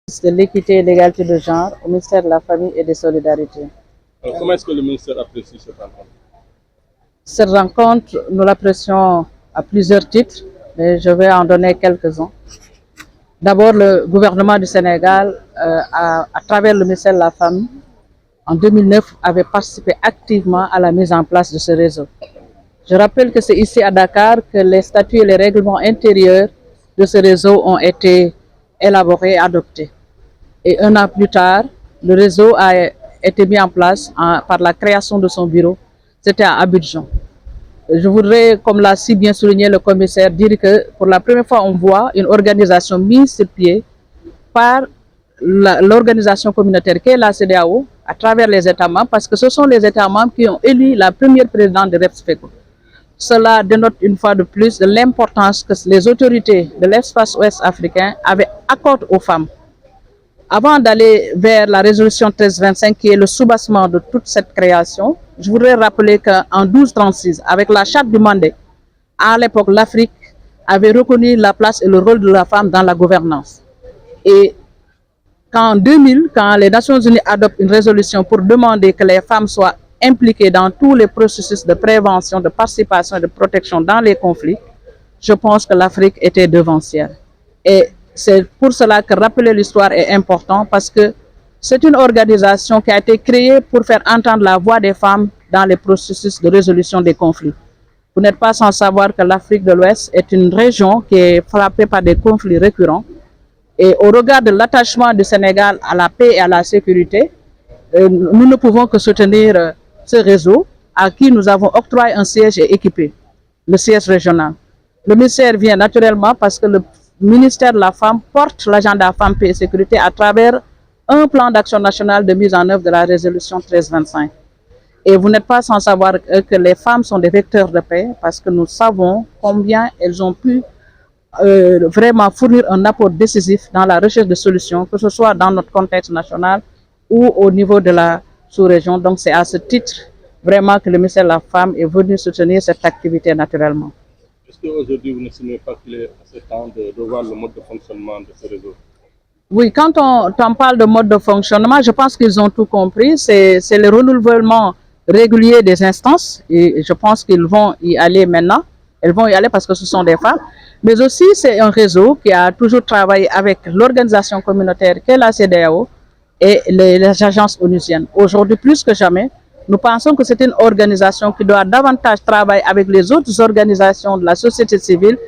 De l'équité et l'égalité de genre au ministère de la Famille et des Solidarités. Comment est-ce que le ministère apprécie cette rencontre? Cette rencontre, nous l'apprécions à plusieurs titres, mais je vais en donner quelques-uns. D'abord, le gouvernement du Sénégal, à travers le ministère de la Famille, en 2009, avait participé activement à la mise en place de ce réseau. Je rappelle que c'est ici à Dakar que les statuts et les règlements intérieurs de ce réseau ont été élaborés et adoptés. Et un an plus tard, le réseau a été mis en place par la création de son bureau. C'était à Abidjan. Je voudrais, comme l'a si bien souligné le commissaire, dire que pour la première fois, on voit une organisation mise sur pied par l'organisation communautaire qui est la CEDEAO à travers les États membres, parce que ce sont les États membres qui ont élu la première présidente de REPSFECO. Cela dénote une fois de plus de l'importance que les autorités de l'espace ouest africain avaient accordé aux femmes. Avant d'aller vers la résolution 1325, qui est le soubassement de toute cette création, je voudrais rappeler qu'en 1236, avec la charte du Mandé, à l'époque, l'Afrique avait reconnu la place et le rôle de la femme dans la gouvernance. Et qu'en 2000, quand les Nations Unies adoptent une résolution pour demander que les femmes soient impliquées dans tous les processus de prévention, de participation et de protection dans les conflits, je pense que l'Afrique était devancière. Et c'est pour cela que rappeler l'histoire est important, parce que c'est une organisation qui a été créée pour faire entendre la voix des femmes dans les processus de résolution des conflits. Vous n'êtes pas sans savoir que l'Afrique de l'Ouest est une région qui est frappée par des conflits récurrents. Et au regard de l'attachement du Sénégal à la paix et à la sécurité, nous ne pouvons que soutenir ce réseau à qui nous avons octroyé un siège et équipé, le siège régional. Le ministère vient naturellement parce que le ministère de la Femme porte l'agenda Femmes, Paix et Sécurité à travers un plan d'action national de mise en œuvre de la résolution 1325. Et vous n'êtes pas sans savoir que les femmes sont des vecteurs de paix, parce que nous savons combien elles ont pu vraiment fournir un apport décisif dans la recherche de solutions, que ce soit dans notre contexte national ou au niveau de la sous-région. Donc c'est à ce titre vraiment que le ministère de la Femme est venu soutenir cette activité naturellement. Est-ce qu'aujourd'hui, vous n'estimez pas qu'il est assez temps de revoir le mode de fonctionnement de ce réseau? Oui, quand on parle de mode de fonctionnement, je pense qu'ils ont tout compris. C'est le renouvellement régulier des instances, et je pense qu'ils vont y aller maintenant. Elles vont y aller parce que ce sont des femmes. Mais aussi, c'est un réseau qui a toujours travaillé avec l'organisation communautaire qu'est la CEDEAO et les agences onusiennes. Aujourd'hui, plus que jamais, nous pensons que c'est une organisation qui doit davantage travailler avec les autres organisations de la société civile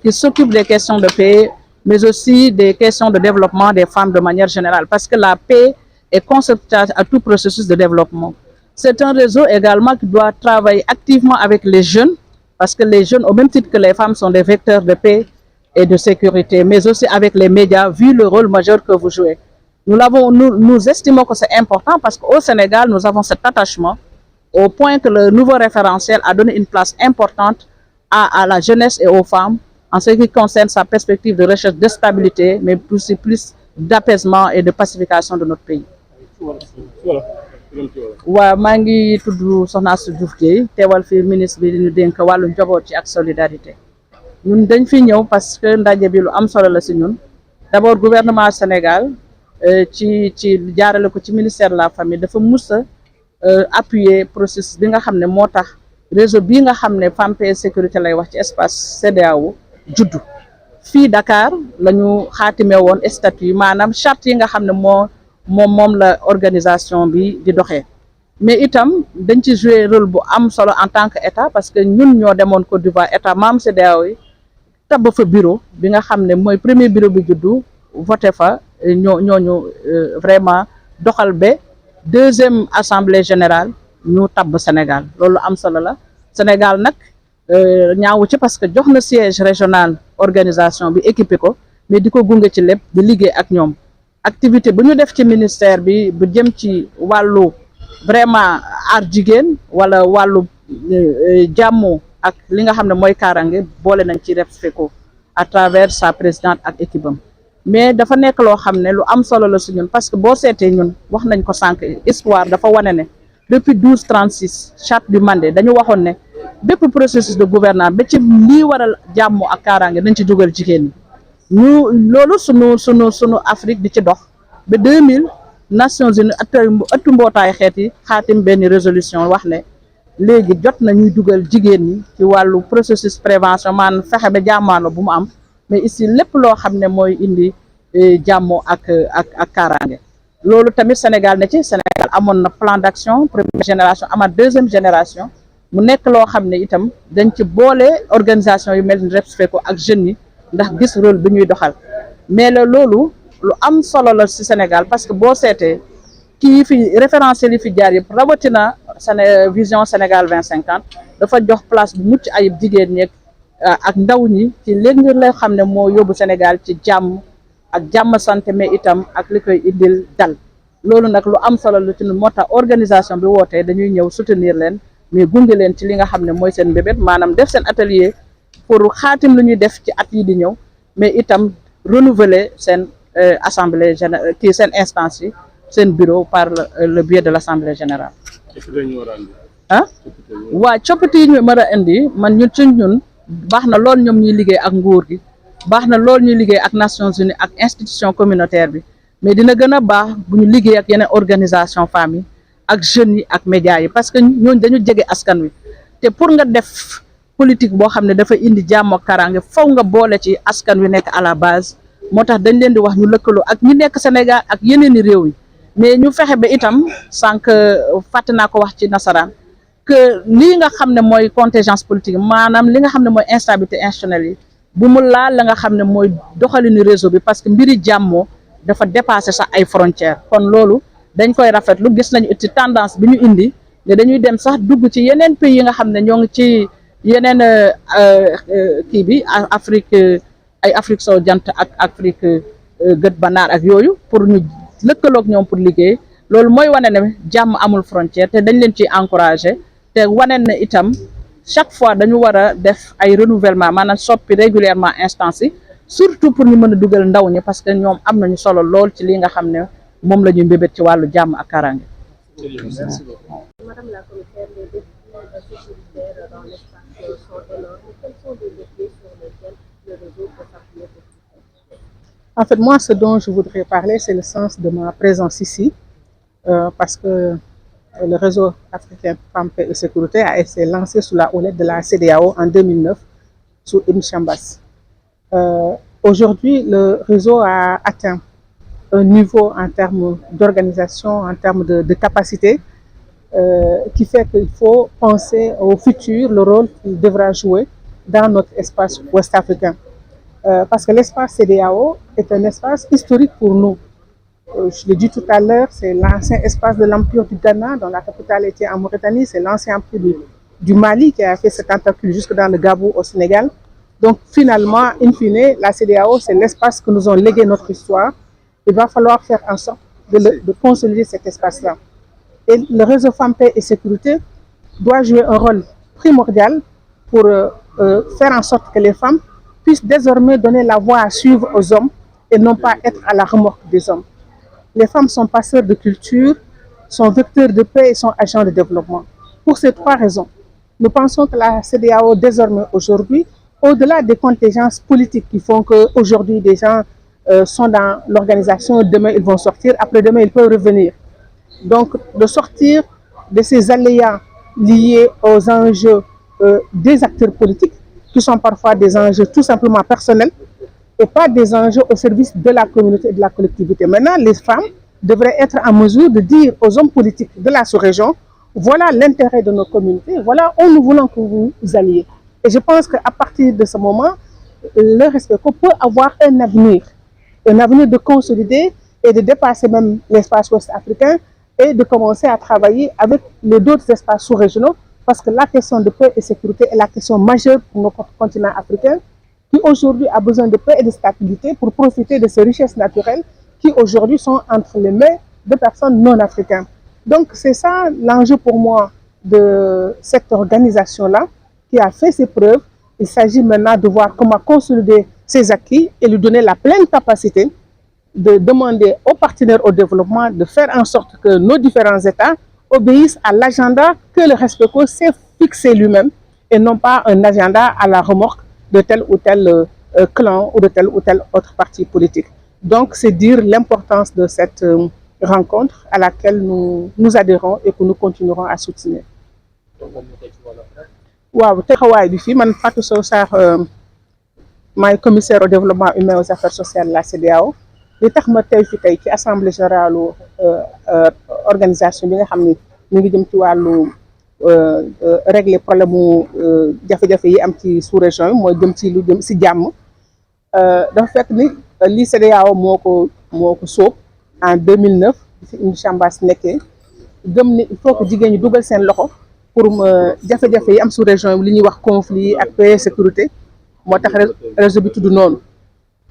qui s'occupent des questions de paix, mais aussi des questions de développement des femmes de manière générale, parce que la paix est conceptuelle à tout processus de développement. C'est un réseau également qui doit travailler activement avec les jeunes, parce que les jeunes, au même titre que les femmes, sont des vecteurs de paix et de sécurité, mais aussi avec les médias, vu le rôle majeur que vous jouez. Nous estimons que c'est important parce qu'au Sénégal, nous avons cet attachement au point que le nouveau référentiel a donné une place importante à la jeunesse et aux femmes en ce qui concerne sa perspective de recherche de stabilité, mais aussi plus d'apaisement et de pacification de notre pays. waaw maa ngi tudd Soxna Astou Diouf Dieye teewal fi ministre bi ñu dénk wàllu njaboot ci ak solidarité ñun dañ fi ñëw parce que ndaje bi lu am solo la si ñun d'abord gouvernement Sénégal ci jaarale ko ci ministère de la famille dafa mus a appuyer processus bi nga xam ne moo tax réseau bii nga xam ne Femme, Paix et Sécurité lay wax ci espace CEDEAO juddu fii Dakar la ñu xaatime woon statut yi maanaam charte yi nga xam ne moom la organisation bi di doxee. Mais itam dañ ci jouer rôle bu am solo en tant que état, parce que ñun ñoo demoon Côte d'Ivoire état membre CEDEAO yi tabb fa bureau bi nga xam ne mooy premier bureau bi juddu voté fa ñooñu vraiment doxal ba deuxième assemblée générale ñu tabb Sénégal loolu am solo la. Sénégal nag ñaawu ci parce que jox na siège régional organisation bi équipé ko, mais di ko gunge ci lépp di liggéey ak ñoom. Activité bu ñu def ci ministère bi bu jëm ci wàllu vraiment aar jigéen wala wàllu jàmmu ak li nga xam ne mooy kaarange boole nañ ci REPSFECO à travers sa présidente ak équipe am. Mais dafa nekk loo xam ne lu am solo la si ñun, parce que boo seetee ñun wax nañ ko sànq, histoire dafa wane ne depuis 1236 charte du Mandé dañu waxoon ne bépp processus de gouvernance ba ci lii waral jàmmu ak kaarange dañ ci dugal jigéen ñi. ñu loolu sunu Afrique di ci dox ba 2000 Nations Unies ëttu mbootaay xeet yi xaatim benn résolution wax ne léegi jot na ñuy dugal jigéen ñi ci wàllu processus prévention maanaam fexe ba jàmmaano bu mu am mais ici lépp loo xam ne mooy indi jàmmoo ak kaaraange loolu tamit Sénégal ne ci Sénégal amoon na plan d'action première génération amaat deuxième génération mu nekk loo xam ne itam dañ ci boole organisation yu mel ni REPSFECO ak jeunes yi ndax gis rôle bi ñuy doxal mais loolu lu am solo la ci Sénégal parce que boo seetee kii fi référentiel yi fi jaar yëpp rawatina vision Sénégal 2050 dafa jox place bu mucc ayib jigéen ñeeg ak ndaw ñi ci léegi nga lay xam ne moo yóbbu Sénégal ci jàmm ak jàmm santé mais itam ak li koy indil dal loolu nag lu am solo la ci moo tax organisation bi wootee dañuy ñëw soutenir leen mais gunge leen ci li nga xam ne mooy seen mbébét maanaam def seen atelier pour xaatim lu ñuy def ci at yi di ñëw mais itam renouveler seen assemblée générale kii seen instance yi seen bureau par le biais de l'assemblée générale ah waa coppite yi ñu mën a indi man ñun ci ñun baax na lool ñoom ñuy liggéey ak nguur gi baax na lool ñuy liggéey ak Nations Unies ak institution communautaire bi mais dina gën a baax bu ñu liggéey ak yeneen organisation femmes yi ak jeunes yi ak médias yi parce que ñooñu dañu jege askan wi te pour nga def politique boo xam ne dafa indi jàmm ak kaaraange faw nga boole ci askan wi nekk à la base moo tax dañ leen di wax ñu lëkkaloo ak ñu nekk Sénégal ak yeneen i réew yi mais ñu fexe ba itam sànq fàtte naa ko wax ci nasaraan que lii nga xam ne mooy contingence politique maanaam li nga xam ne mooy instabilité institutionnelle yi bu mu laal la nga xam ne mooy doxalinu réseau bi parce que mbiri jàmmoo dafa dépassé sax ay frontières kon loolu dañ koy rafetlu gis nañu ci tendance bi ñu indi ne dañuy dem sax dugg ci yeneen pays yi nga xam ne ñoo ngi ci yeneen kii bi Afrique ay Afrique sowu jant ak Afrique gët banaar ak yooyu pour ñu lëkkaloog ñoom pour liggéey loolu mooy wane ne jàmm amul frontière te dañ leen ciy encouragé te wane ne itam chaque fois dañu war a def ay renouvellement maanaam soppi régulièrement instance yi surtout pour ñu mën a dugal ndaw ñi parce que ñoom am nañu solo lool ci li nga xam ne moom la ñuy mbébét ci wàllu jàmm ak kaaraange. Madame la commissaire, les défis sécuritaires dans l'espace sont énormes. Quels sont les défis sur lesquels le réseau peut s'appuyer pour tout? En fait, moi, ce dont je voudrais parler, c'est le sens de ma présence ici, parce que le réseau africain Femmes, Paix et Sécurité a été lancé sous la houlette de la CEDEAO en 2009, sous Ibn Chambas. Aujourd'hui, le réseau a atteint un niveau en termes d'organisation, en termes de capacité, qui fait qu'il faut penser au futur, le rôle qu'il devra jouer dans notre espace ouest-africain. Parce que l'espace CEDEAO est un espace historique pour nous. Je l'ai dit tout à l'heure, c'est l'ancien espace de l'Empire du Ghana, dont la capitale était en Mauritanie, c'est l'ancien empire du Mali qui a fait ses tentacules jusque dans le Gabou au Sénégal. Donc finalement, in fine, la CEDEAO, c'est l'espace que nous ont légué notre histoire. Il va falloir faire en sorte de consolider cet espace-là. Et le réseau Femmes, Paix et Sécurité doit jouer un rôle primordial pour faire en sorte que les femmes puissent désormais donner la voie à suivre aux hommes et non pas être à la remorque des hommes. Les femmes sont passeurs de culture, sont vecteurs de paix et sont agents de développement. Pour ces trois raisons, nous pensons que la CEDEAO, désormais aujourd'hui, au-delà des contingences politiques qui font qu'aujourd'hui des gens sont dans l'organisation, demain ils vont sortir, après-demain ils peuvent revenir. Donc de sortir de ces aléas liés aux enjeux des acteurs politiques, qui sont parfois des enjeux tout simplement personnels, et pas des enjeux au service de la communauté et de la collectivité. Maintenant, les femmes devraient être en mesure de dire aux hommes politiques de la sous-région, voilà l'intérêt de nos communautés, voilà où nous voulons que vous vous alliez. Et je pense qu'à partir de ce moment, le REPSFECO peut avoir un avenir de consolider et de dépasser même l'espace ouest africain et de commencer à travailler avec les d'autres espaces sous-régionaux, parce que la question de paix et sécurité est la question majeure pour notre continent africain, qui aujourd'hui a besoin de paix et de stabilité pour profiter de ces richesses naturelles qui aujourd'hui sont entre les mains de personnes non africaines. Donc c'est ça l'enjeu pour moi de cette organisation-là qui a fait ses preuves. Il s'agit maintenant de voir comment consolider ses acquis et lui donner la pleine capacité de demander aux partenaires au développement de faire en sorte que nos différents États obéissent à l'agenda que le REPSFECO s'est fixé lui-même et non pas un agenda à la remorque de tel ou tel clan ou de tel autre parti politique. Donc c'est dire l'importance de cette rencontre à laquelle nous adhérons et que nous continuerons à soutenir. waaw taxawaay bi fii man Fatou Sow Sarr maay commissaire au développement humain aux affaires sociales de la CEDEAO li tax ma teew fi tey ci assemblée générale organisation bi nga xam ni ñu ngi jëm ci wàllu régler problème mu jafe-jafe yi am ci sous-région yi mooy jëm ci lu jëm si jàmm dafa fekk ni lii CEDEAO moo ko sóob en 2009 bi fi indi Chambas nekkee gëm ni il faut que jigéen ñi dugal seen loxo pour jafe-jafe yi am sous-région yi li ñuy wax conflit ak paix sécurité moo tax réseau bi tudd noonu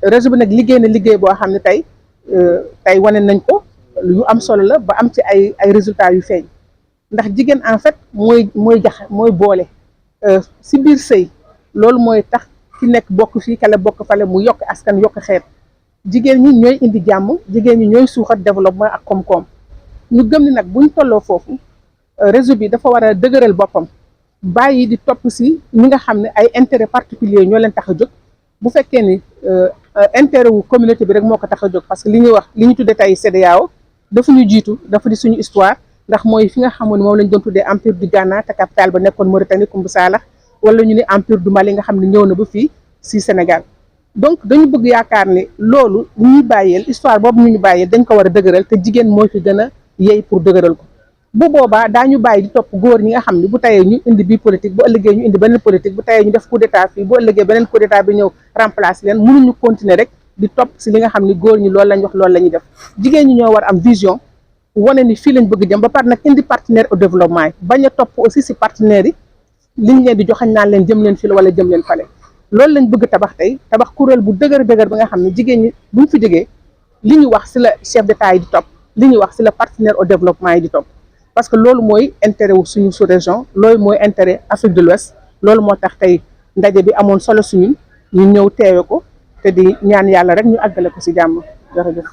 réseau bi nag liggéey na liggéey boo xam ne tey wane nañ ko lu am solo la ba am ci ay résultats yu feeñ ndax jigéen en fait mooy boole si biir sëy loolu mooy tax ki nekk bokk fii kale bokk fale mu yokk askan yokk xeet jigéen ñi ñooy indi jàmm jigéen ñi ñooy suuxat développement ak koom-koom ñu gëm ni nag buñ tolloo foofu réseau bi dafa war a dëgëral boppam bàyyi di topp si ñi nga xam ne ay intérêt particulier ñoo leen tax a jóg bu fekkee ni intérêt wu communauté bi rek moo ko tax a jóg parce que li ñu tuddee tey CEDEAO dafa ñu jiitu dafa di suñu histoire ndax mooy fi nga xamoon moom lañ doon tuddee empire du Ghana te capitale ba nekkoon Mauritanie Koumba Salah wala ñu ne empire du Mali nga xam ne ñëw na ba fii si Sénégal donc dañu bëgg yaakaar ni loolu ñuy bàyyeel histoire boobu ñu bàyyeel dañ ko war a dëgëral te jigéen moo ci gën a yey pour dëgëral ko bu boobaa daañu bàyyi di topp góor ñi nga xam ne bu tayee ñu indi bii politique bu ëllëgee ñu indi beneen politique bu tayee ñu def coup d'état fii bu ëllëgee beneen coup d'état bi ñëw remplacer leen mënuñu continuer rek di topp si li nga xam ni góor ñi loolu lañ wax loolu la ñuy def jigéen ñi ñoo war am vision wane ni fii lañ bëgg jëm ba pare nag indi partenaire au développement yi bañ a topp aussi si partenaires yi liñ leen di joxañ naan leen jëm leen fii la wala jëm leen fale loolu lañ bëgg tabax tey tabax kuréel bu dëgër bi nga xam ne jigéen ñi buñ fi jógee li ñu wax si la chef d'état yi di topp li ñu wax si la partenaire au développement yi di topp parce que loolu mooy intérêt wu suñu sous-région loolu mooy intérêt Afrique de l'Ouest loolu moo tax tey ndaje bi amoon solo suñu ñu ñëw teewe ko te di ñaan yàlla rek ñu àggale ko si jàmm jërëjëf